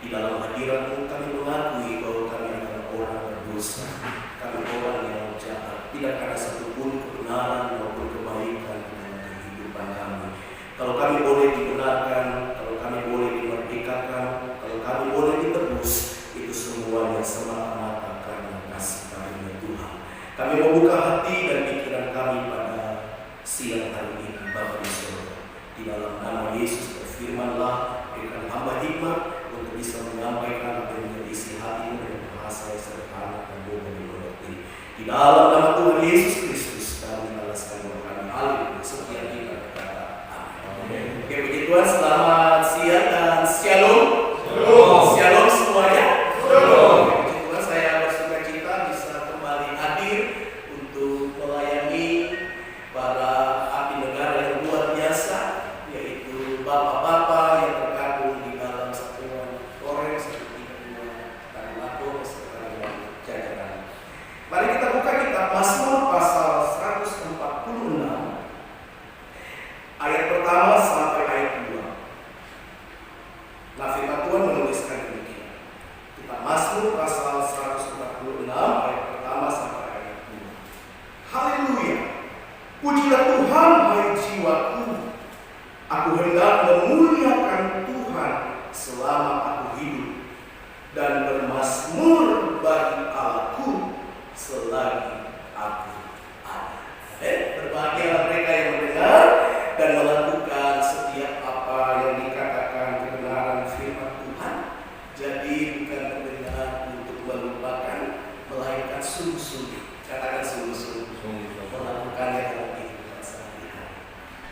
Di dalam hadirat-Mu kami mengakui bahwa kami adalah orang berdosa, kami orang yang jahat, tidak ada satupun kebenaran maupun kebaikan dalam kehidupan kami. Kalau kami boleh dibenarkan, kalau kami boleh dimerdekakan, kalau kami boleh ditebus, itu semuanya semata-mata karena kasih karunia Tuhan. Kami membuka hati dan pikiran kami pada siang hari ini, Bapa di surga. Di dalam nama Yesus berfirman-Lah, berikan hamba hikmat untuk bisa menyampaikan apa yang menjadi isi hati dengan bahasa yang sederhana dan mudah dimengerti. Di dalam nama Tuhan Yesus Kristus kami alaskan doa kami. Haleluya. Sekian kita berkata amin. Oke, puji Tuhan, selamat siang dan shalom. Shalom semuanya. Puji Tuhan, saya bersuka cita bisa kembali hadir untuk melayani para abdi negara yang luar biasa, yaitu bapak-bapak yang tergabung di dalam satuan Korem seperti Ketua Tarilato serta jajaran. Mari kita buka kitab Mazmur pasal 146 ayat pertama sampai ayat 2. Nah, firman Tuhan menuliskan demikian. Kitab Mazmur pasal 146 ayat pertama sampai ayat 2. Haleluya. Pujilah Tuhan, hai jiwaku. Aku hendak memuliakan Tuhan selama aku hidup, dan bermazmur bagi Allahku selagi aku ada. Berbahagialah mereka yang mendengar dan melakukan setiap apa yang dikatakan kebenaran firman Tuhan. Jadi bukan mendengar untuk melupakan, melainkan sungguh-sungguh. Katakan sungguh-sungguh melakukannya dalam kehidupan sehari-hari.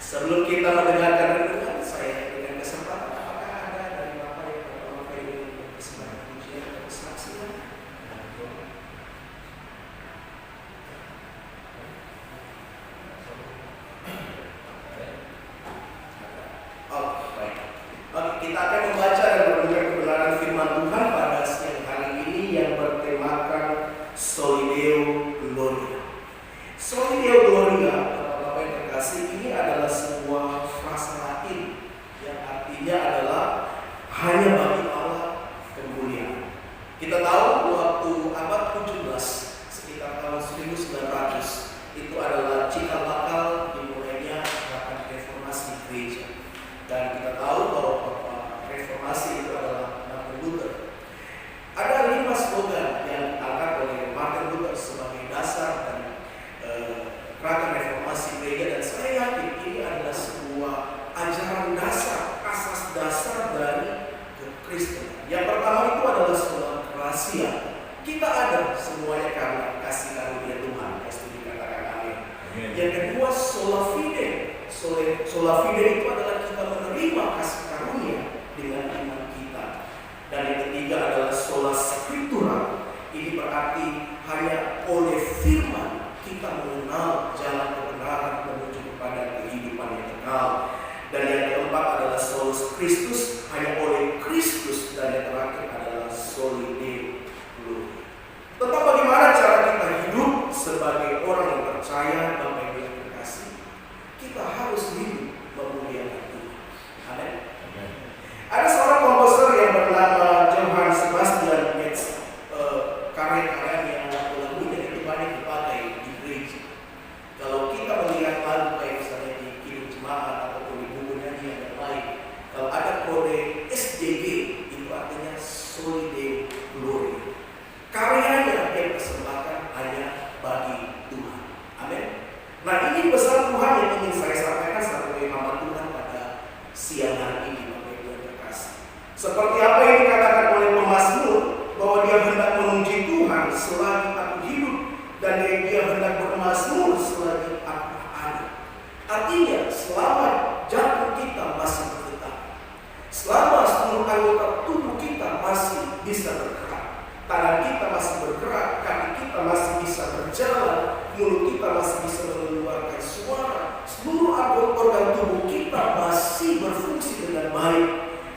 Sebelum kita mendengarkan renungan, saya berikan kesempatan. Apakah ada dari Bapak yang Bapak ingin berkesempatan pujian atau kesaksian? Kita akan membaca dan merenungkan kebenaran firman Tuhan pada siang hari ini yang bertemakan Soli Deo Gloria. Soli Deo Gloria, Bapak-Bapak yang terkasih, ini adalah sebuah frasa Latin yang artinya adalah hanya bagi Allah kemuliaan. Kita tahu waktu abad 17, sekitar tahun 1900, itu adalah cikal bakal dimulainya gerakan reformasi gereja. Dan kita tahu bahwa reformasi itu adalah Martin Luther. Ada 5 slogan yang diangkat oleh Martin Luther sebagai dasar dan gerakan reformasi gereja, dan saya yakin ini adalah sebuah ajaran dasar, asas dasar dari kekristenan. Yang pertama itu adalah sola gratia. Kita ada semuanya karena kasih karunia Tuhan. Yang setuju katakan amin. Yang kedua sola fide. Sola fide itu adalah kita menerima kasih karunia dengan iman kita. Dan yang ketiga adalah sola scriptura. Ini berarti hanya oleh firman kita mengenal jalan kebenaran menuju kepada kehidupan yang kekal. Dan yang keempat adalah solus Christus, hanya oleh Kristus. Dan yang terakhir adalah soli Deo Gloria. Tentang bagaimana cara kita hidup sebagai orang yang percaya, Bapak Ibu yang terkasih, kita harus hidup memuliakan Tuhan. Amin. Ada seorang komposer yang bernama Johann Sebastian Bach. Karya-karya yang lagu-lagunya itu banyak dipakai di gereja. Kalau kita melihat lagu kayak misalnya di Kidung Jemaat ataupun di buku nyanyi yang lain, kalau ada kode SDG, itu artinya Soli Deo Gloria. Karyanya yang persembahkan hanya bagi Tuhan. Amin. Nah, ini pesan Tuhan yang ingin saya sampaikan sebagai hamba Tuhan pada siang hari ini, Bapak Ibu yang terkasih. Seperti apa yang dikatakan oleh pemazmur, bahwa dia hendak memuji Tuhan selagi aku hidup, dan dia hendak bermazmur selagi aku ada. Artinya, selama jantung kita masih bergetar, selama seluruh anggota tubuh kita masih bisa bergerak, tangan kita masih bergerak, kaki kita masih bisa berjalan, mulut kita masih bisa mengeluarkan suara, seluruh organ tubuh kita masih berfungsi dengan baik,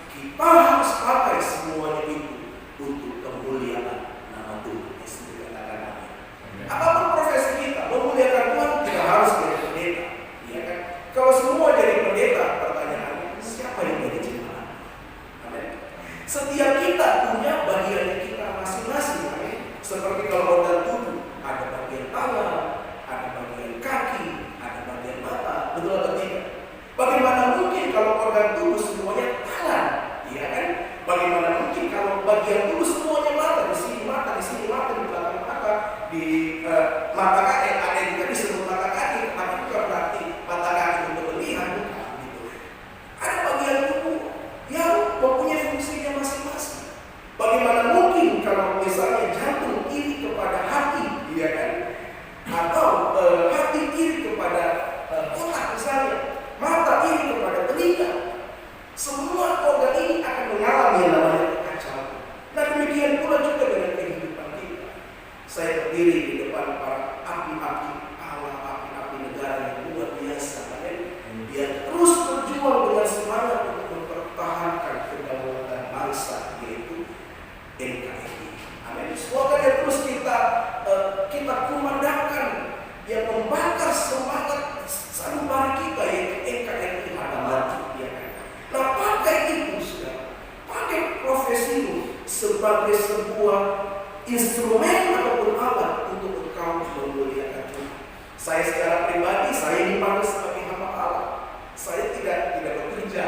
kita harus pakai semuanya itu untuk kemuliaan nama Tuhan. Apapun profesi kita, memuliakan Tuhan tidak harus jadi pendeta, ya kan? Kalau semua jadi pendeta, pertanyaannya siapa yang jadi jemaat? Amin. Setiap kita punya bagian kita masing-masing. Seperti kalau organ tubuh, ada bagian tangan, ada bagian kaki, ada bagian mata. Betul atau tidak? Bagaimana mungkin kalau organ tubuh semuanya tangan? Iya kan? Bagaimana mungkin kalau bagian tubuh semuanya mata? Di sini mata, di sini mata, di belakang mata, di mata kaki, ada yang juga disebut mata kaki, tapi bukan berarti mata kaki untuk melihat, bukan gitu. Ada bagian tubuh yang mempunyai fungsinya masing-masing. Bagaimana mungkin kalau misalnya jantung iri kepada hati, iya kan? Atau hati iri kepada otak misalnya, mata iri kepada telinga. Semua organ ini akan mengalami yang namanya kekacauan. Nah demikian pula juga dengan kehidupan kita. Saya berdiri di depan para api-api Allah, api-api negara yang luar biasa. Dia terus berjuang dengan semangat untuk mempertahankan kedaulatan bangsa, yaitu NKRI. Amin. Semoga dia terus kita kumandangkan yang membakar semangat sanubari kita, yaitu NKRI ada mati. Ya kan? Nah pakai itu sudah, pakai profesimu sebagai sebuah instrumen ataupun alat untuk engkau memuliakan Tuhan. Saya secara pribadi, saya dipanggil sebagai hamba Allah. Saya tidak bekerja.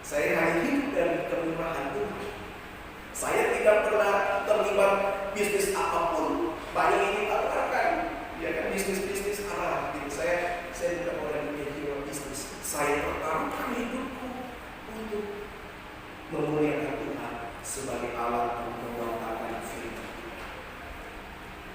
Saya hanya hidup dari kemurahan Tuhan. Saya tidak pernah terlibat bisnis apapun. Banyak yang ditawarkan, ya kan, bisnis arah. Gitu. Saya tidak boleh punya jiwa bisnis. Saya pertaruhkan hidupku untuk memuliakan Tuhan sebagai alat untuk mewartakan firman.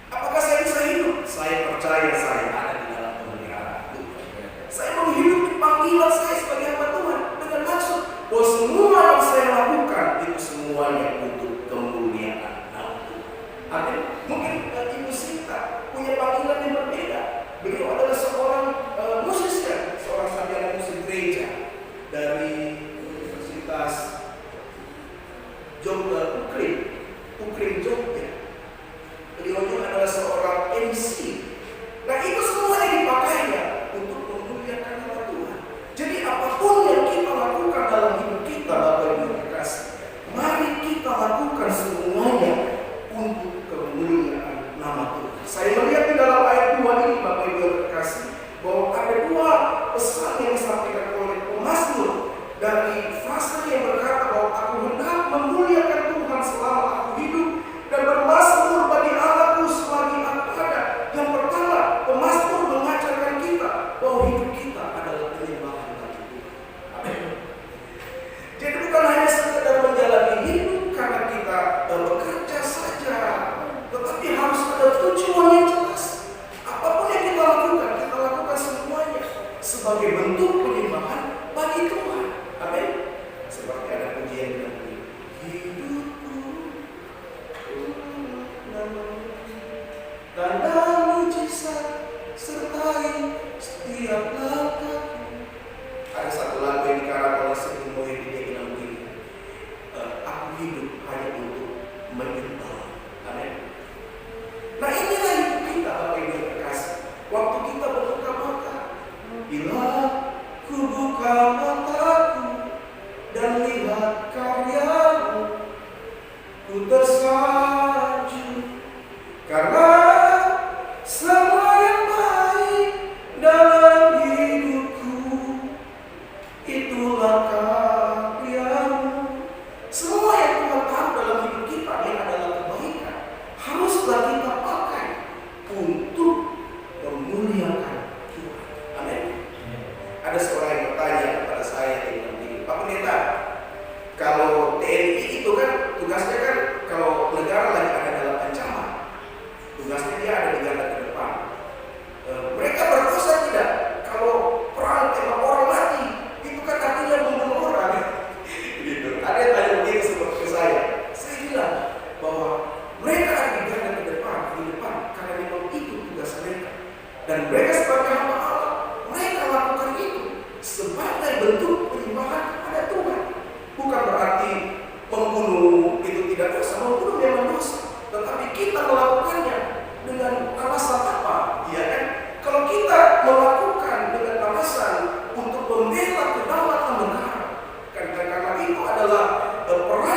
Apakah saya bisa hidup? Saya percaya saya ada di dalam pemeliharaan Tuhan. Saya menghidupi panggilan saya sebagai hamba Tuhan dengan maksud bahwa semua yang saya lakukan itu semuanya untuk kemuliaan nama Tuhan. Amin. Mungkin Ibu Sinta punya panggilan yang berbeda. Beliau adalah seorang musisi, seorang sarjana musik gereja dari Universitas Ukrim Jogja. Beliau juga adalah seorang MC. Nah itu semuanya dipakainya untuk memuliakan nama Tuhan. Jadi apapun yang kita lakukan dalam hidup kita, Bapak Ibu terkasih, mari kita lakukan semuanya untuk kemuliaan nama Tuhan. Saya melihat di dalam ayat 2 ini, Bapak Ibu terkasih, bahwa ada dua pesan yang disampaikan oleh pemazmur. Dari frasa yang berkata bahwa aku hendak memuliakan Tuhan selama aku hidup dan bermazmur bagi Allahku selagi aku ada. Yang pertama, pemazmur mengajarkan kita bahwa hidup kita adalah penyembahan bagi Tuhan. Amin. Jadi bukan hanya sekedar menjalani hidup karena kita bekerja saja, tetapi harus ada tujuan yang jelas. Apapun yang kita lakukan semuanya sebagai bentuk penyembahan bagi Tuhan. Amin. Seperti ada pujian yang begini. Hidupku tanda mujizat sertai setiap langkahku. Ada satu lagu yang dikarang oleh Siti Muhyiddin yang bilang begini, aku hidup hanya untuk menyembah. Amin. Nah inilah hidup kita, Bapak Ibu terkasih. Waktu kita berbuka mata, bila ku buka mataku dan lihat karyamu, ku tersanjung karena semua yang baik dalam hidupku itulah karyamu. Semua yang Tuhan tahu dalam hidup kita yang adalah kebaikan haruslah kita pakai untuk memuliakan Tuhan. Amin. Ada seorang yang bertanya kepada saya yang begini, Pak Pendeta, kalau TNI itu kan tugasnya kan kalau negara lagi ada dalam ancaman, tugasnya dia ada di garda terdepan. Mereka berdosa tidak? Kalau perang tembak orang mati, itu kan artinya membunuh orang. Gitu. Ada yang tanya begini seperti saya. Saya bilang bahwa mereka ada di garda terdepan, di depan, karena memang itu tugas mereka. Dan mereka sebagai hamba Allah, mereka lakukan itu sebagai bentuk penyembahan kepada Tuhan. Bukan berarti membunuh itu tidak dosa, membunuh memang dosa. Tetapi kita melakukannya dengan alasan apa? Ya kan? Kalau kita melakukan dengan alasan untuk membela kedaulatan negara, karena itu adalah peran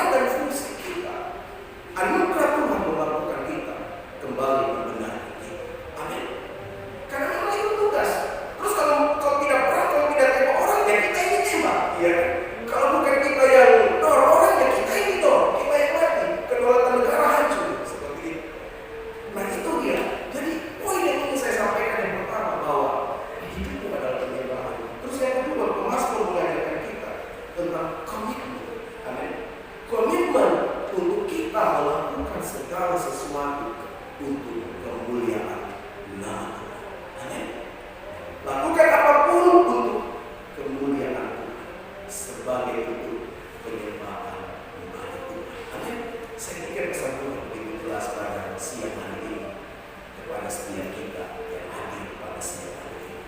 setiap kita yang hadir pada siang hari ini,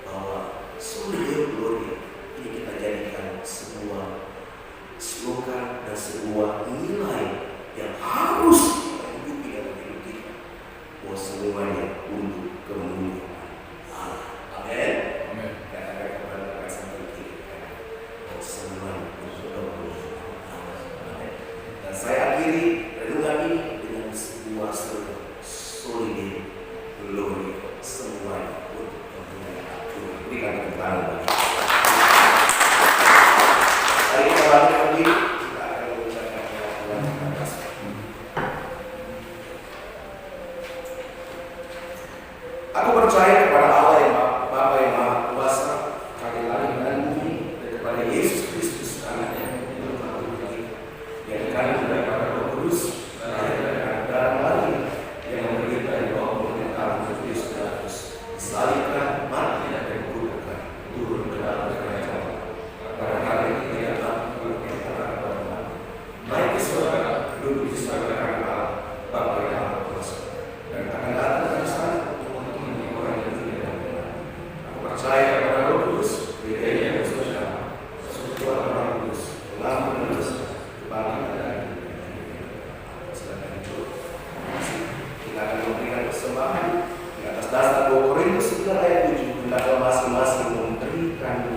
bahwa Soli Deo Gloria ini kita jadikan sebuah slogan dan sebuah nilai yang harus kita hidupi dalam hidup kita, bahwa semuanya untuk kemuliaan Allah. Amin. Katakan kepada rekan samping kiri, bahwa semuanya untuk kemuliaan Allah. Amin. Dan saya akhiri renungan ini dengan sebuah slogan, Soli Deo Gloria, semuanya untuk kemuliaan Tuhan. Berikan tepuk tangan bagi hari kita balik lagi, kita akan mengucapkan Tuhan terima kasih. Aku percaya kepada Allah yang Bapa yang Maha Kuasa, Kakek langit dan bumi, dan kepada Yesus Kristus anaknya yang telah kita, yang dikandung daripada Roh Kudus, lahir dari darah Maria, yang menderita di bawah pemerintahan Pontius Pilatus, disalibkan, mati dan dikuburkan, turun ke dalam kerajaan. Pada hari ketiga naik ke surga, duduk di sebelah kanan Allah, Bapa yang Maha Kuasa, dan akan datang dari sana untuk menemui orang yang tidak benar. Aku percaya kepada Roh Kudus, gereja yang sosial, persekutuan Roh Kudus, ulama dan dosa, kebangkitan dan kehidupan. Silakan duduk. Kita akan memberikan persembahan di atas dasar 2 Korintus 9 ayat 7. Hendaklah masing-masing memberikan